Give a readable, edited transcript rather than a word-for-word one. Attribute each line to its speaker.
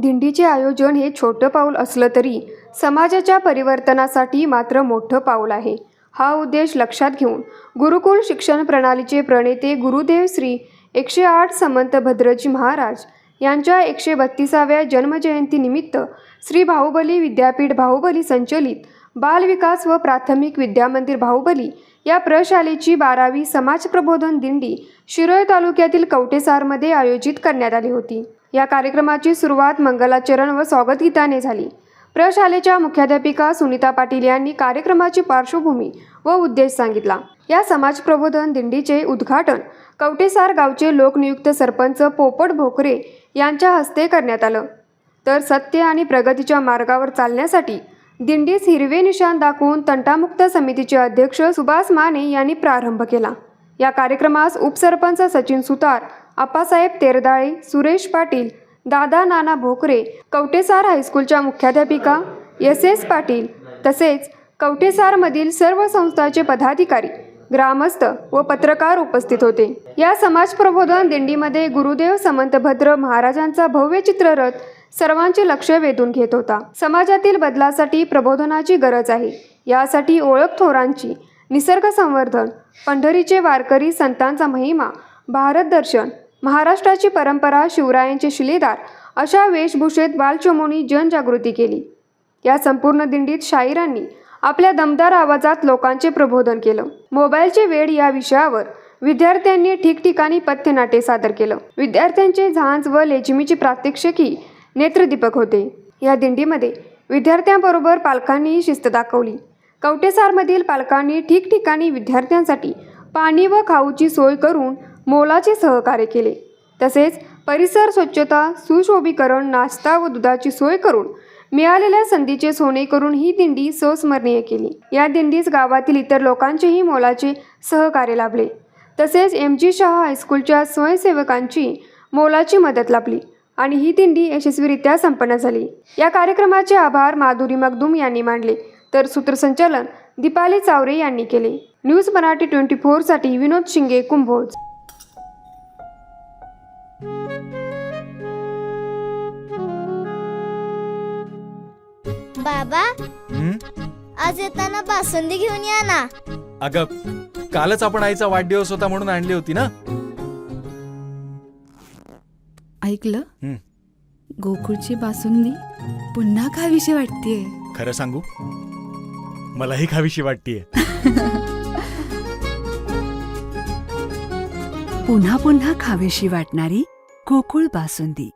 Speaker 1: दिंडीचे आयोजन हे छोटं पाऊल असलं तरी समाजाच्या परिवर्तनासाठी मात्र मोठं पाऊल आहे. हा उद्देश लक्षात घेऊन गुरुकुल शिक्षण प्रणालीचे प्रणेते गुरुदेव श्री 108 समंत भद्रजी महाराज यांच्या 132व्या जन्मजयंतीनिमित्त श्री बाहुबली विद्यापीठ बाहुबली संचलित बाल विकास व प्राथमिक विद्यामंदिर बाहुबली या प्रशालेची 12वी समाज प्रबोधन दिंडी शिरोळ तालुक्यातील कवटेसारमध्ये आयोजित करण्यात आली होती. या कार्यक्रमाची सुरुवात मंगलाचरण व स्वागत गीताने झाली. प्रशालेच्या मुख्याध्यापिका सुनीता पाटील यांनी कार्यक्रमाची पार्श्वभूमी व उद्देश सांगितला. या समाज प्रबोधन दिंडीचे उद्घाटन कवटेसार गावचे लोकनियुक्त सरपंच पोपट भोकरे यांच्या हस्ते करण्यात आलं. तर सत्य आणि प्रगतीच्या मार्गावर चालण्यासाठी दिंडीस हिरवे निशाण दाखवून तंटामुक्त समितीचे अध्यक्ष सुभाष माने यांनी प्रारंभ केला. या कार्यक्रमास उपसरपंच सचिन सुतार, आप्पासाहेब तेरदाळे, सुरेश पाटील, दादा नाना भोकरे, कवटेसार हायस्कूलच्या मुख्याध्यापिका SS पाटील तसेच कवटेसारमधील सर्व संस्थांचे पदाधिकारी, ग्रामस्थ व पत्रकार उपस्थित होते. या समाज प्रबोधन दिंडीमध्ये गुरुदेव समंतभद्र महाराजांचा भव्य चित्ररथ सर्वांचे लक्ष वेधून घेत होता. समाजातील बदलासाठी प्रबोधनाची गरज आहे. यासाठी ओळख थोरांची, निसर्ग संवर्धन, पंढरीचे वारकरी संतांचा महिमा, भारत दर्शन, महाराष्ट्राची परंपरा, शिवरायांचे शिलेदार अशा वेशभूषेत बालचमोनी जनजागृती केली. या संपूर्ण दिंडीत शाहिरांनी आपल्या दमदार आवाजात लोकांचे प्रबोधन केलं. मोबाईलचे वेड या विषयावर विद्यार्थ्यांनी ठिकठिकाणी पथ्यनाट्य सादर केलं. विद्यार्थ्यांचे झांज व लेझिमीची प्रात्यक्षिकी नेत्रदीपक होते. या दिंडीमध्ये विद्यार्थ्यांबरोबर पालकांनीही शिस्त दाखवली. कवटेसारमधील पालकांनी ठिकठिकाणी विद्यार्थ्यांसाठी पाणी व खाऊची सोय करून मोलाचे सहकार्य केले. तसेच परिसर स्वच्छता, सुशोभीकरण, नाश्ता व दुधाची सोय करून मिळालेल्या संधीचे सोने करून ही दिंडी संस्मरणीय केली. या दिंडीस गावातील इतर लोकांचेही मोलाचे सहकार्य लाभले. तसेच MG शाह हायस्कूलच्या स्वयंसेवकांची मोलाची मदत लाभली आणि ही दिंडी यशस्वीरित्या संपन्न झाली. या कार्यक्रमाचे आभार माधुरी मगदूम यांनी मानले तर सूत्रसंचालन दीपाली चावरे यांनी केले. न्यूज मराठी 24 साठी विनोद शिंगे, कुंभोज.
Speaker 2: बाबा, आज येताना बासुंदी घेऊन या ना.
Speaker 3: अगं, कालच आपण आईचा वाढदिवस होता म्हणून आणली होती ना.
Speaker 4: ऐकलं, गोकुळची बासुंदी पुन्हा खावीशी वाटतेय.
Speaker 3: खरं सांगू, मलाही खावीशी वाटतेय.
Speaker 4: पुन्हा पुन्हा खावीशी वाटणारी गोकुळ बासुंदी.